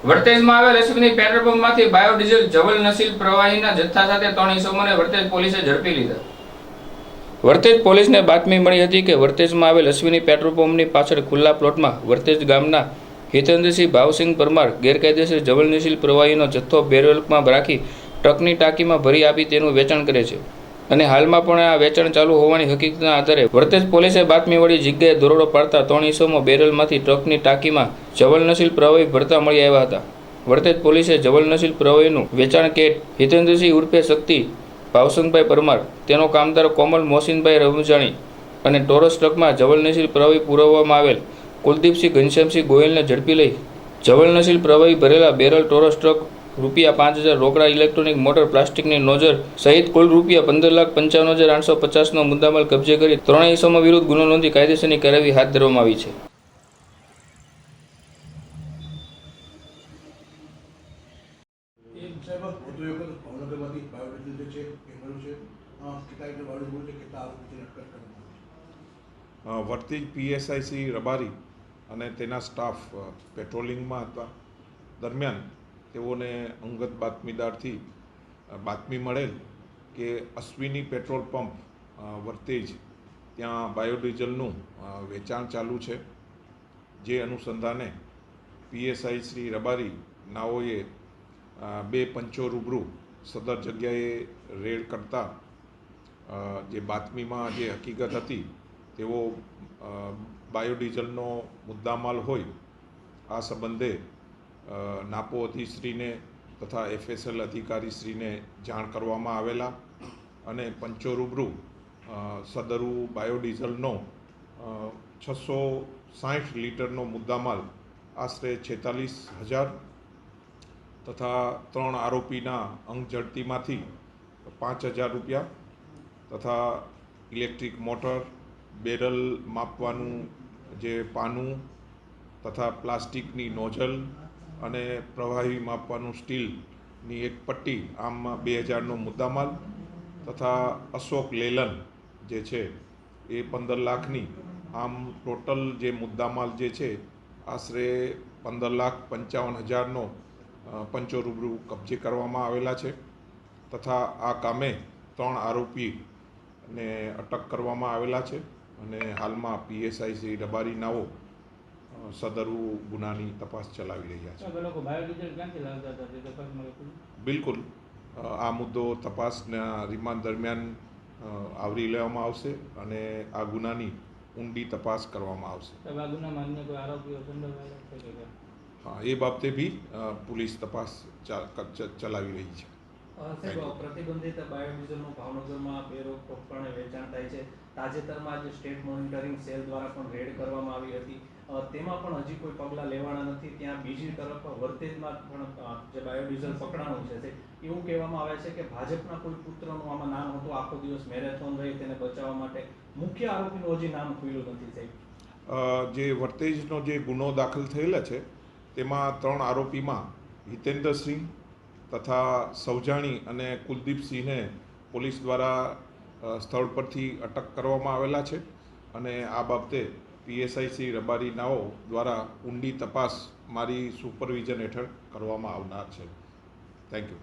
વર્તેજમાં આવેલ એસપીની petrol પંપમાંથી biodiesel જવલનશીલ પ્રવાહીના જથ્થા સાથે 3 ઇસમોને વર્તેજ પોલીસે ઝડપી લીધા। વર્તેજ પોલીસને બાતમી મળી હતી કે વર્તેજમાં આવેલ અશ્વિની પેટ્રોલ પંપની પાછળ ખુલ્લા પ્લોટમાં વર્તેજ ગામના હિતેન્દ્રસિંહ ભાવસિંહ પરમાર ગેરકાયદેસર જવલનશીલ પ્રવાહીનો જથ્થો બેરલમાં રાખી ટ્રકની ટાંકીમાં ભરી આપી તેનું વેચાણ કરે છે અને હાલમાં પણ આ વેચાણ ચાલુ હોવાની હકીકતના આધારે વર્તેજ પોલીસે બાતમીવાળી જગ્યાએ દરોડો પાડતા 3 ઇસમો બેરલમાંથી ટ્રકની ટાંકીમાં જવલનશીલ પ્રવાહી ભરતા મળી આવ્યા હતા। વર્તેજ પોલીસે જવલનશીલ પ્રવાહીનું વેચાણ કેટ હિતેન્દ્રસિંહ ઉર્ફે શક્તિ ભાવસંગભાઈ પરમાર, તેનો કામદાર કોમલ મોહસિનભાઈ રમજાણી અને ટોરસ ટ્રકમાં જવલનશીલ પ્રવાહી પુરવવામાં આવેલ કુલદીપસિંહ ઘનશ્યામસિંહ ગોયલને ઝડપી લઈ જવલનશીલ પ્રવાહી ભરેલા બેરલ ટોરસ ટ્રક ₹5,000 રોકડા, ઇલેક્ટ્રોનિક મોટર, પ્લાસ્ટિકની નોઝર સહિત કુલ ₹15,55,850નો મુદ્દામાલ કબજે કરી 3 ઇસમો વિરુદ્ધ ગુનો નોંધી કાયદેસરની કાર્યવાહી હાથ ધરવામાં આવી છે। વર્તેજ પીએસઆઈ શ્રી રબારી અને તેના સ્ટાફ પેટ્રોલિંગમાં હતા દરમિયાન તેઓને અંગત બાતમીદારથી બાતમી મળેલ કે અશ્વિની પેટ્રોલ પંપ વર્તેજ ત્યાં બાયોડીઝલનું વેચાણ ચાલુ છે। જે અનુસંધાને પીએસઆઈ શ્રી રબારી નાઓએ 2 પંચો રૂબરૂ સદર જગ્યાએ રેડ કરતા જે બાતમીમાં જે હકીકત હતી તેઓ બાયોડીઝલનો મુદ્દામાલ હોય આ સંબંધે નાપો અધિશ્રીને તથા એફએસએલ અધિકારીશ્રીને જાણ કરવામાં આવેલા અને પંચો રૂબરૂ સદરુ બાયોડીઝલનો 660 લીટરનો મુદ્દામાલ આશરે 46,000 તથા 3 આરોપીના અંગ ઝડતીમાંથી ₹5,000 તથા ઇલેક્ટ્રિક મોટર, બેરલ માપવાનું જે પાનું તથા પ્લાસ્ટિકની નોઝલ અને પ્રવાહી માપવાનું સ્ટીલની એક પટ્ટી, આમ 2,000નો મુદ્દામાલ તથા અશોક લેલન જે છે એ 15 લાખની, આમ ટોટલ જે મુદ્દામાલ જે છે આશરે 15,55,000નો પંચો રૂબરૂ કબજે કરવામાં આવેલા છે તથા આ કામે 3 આરોપીને અટક કરવામાં આવેલા છે અને હાલમાં પીએસઆઈ શ્રી રબારી નાઓ સદરુ ગુનાની તપાસ ચલાવી રહ્યા છે। બિલકુલ આ મુદ્દો તપાસના રિમાન્ડ દરમિયાન આવરી લેવામાં આવશે અને આ ગુનાની ઊંડી તપાસ કરવામાં આવશે। હા, એ બાબતે બી પોલીસ તપાસ ચલાવી રહી છે। પ્રતિબંધિત બાયોડીઝલનું ભાવનગરમાં બેરોકટોકપણે વેચાણ થાય છે। તાજેતરમાં જે સ્ટેટ મોનિટરિંગ સેલ દ્વારા પણ રેડ કરવામાં આવી હતી, તેમાં પણ હજી કોઈ પગલાં લેવાના નથી। ત્યાં બીજી તરફ વર્તેજમાં પણ જે બાયોડીઝલ પકડાણું છે એવું કહેવામાં આવે છે કે ભાજપના કોઈ પુત્રનું આમાં નામ હતું, આખો દિવસ મેરેથોન રહી તેને બચાવવા માટે। મુખ્ય આરોપીનું હજી નામ ખુલ્યું નથી સાહેબ। જે વર્તેજનો જે ગુનો દાખલ થયેલા છે તેમાં 3 આરોપીમાં હિતેન્દ્રસિંહ તથા સૌજાણી અને કુલદીપસિંહને પોલીસ દ્વારા સ્થળ પરથી અટક કરવામાં આવેલા છે અને આ બાબતે પીએસઆઈ શ્રી રબારી નાઓ દ્વારા ઊંડી તપાસ મારી સુપરવિઝન હેઠળ કરવામાં આવનાર છે। Thank you.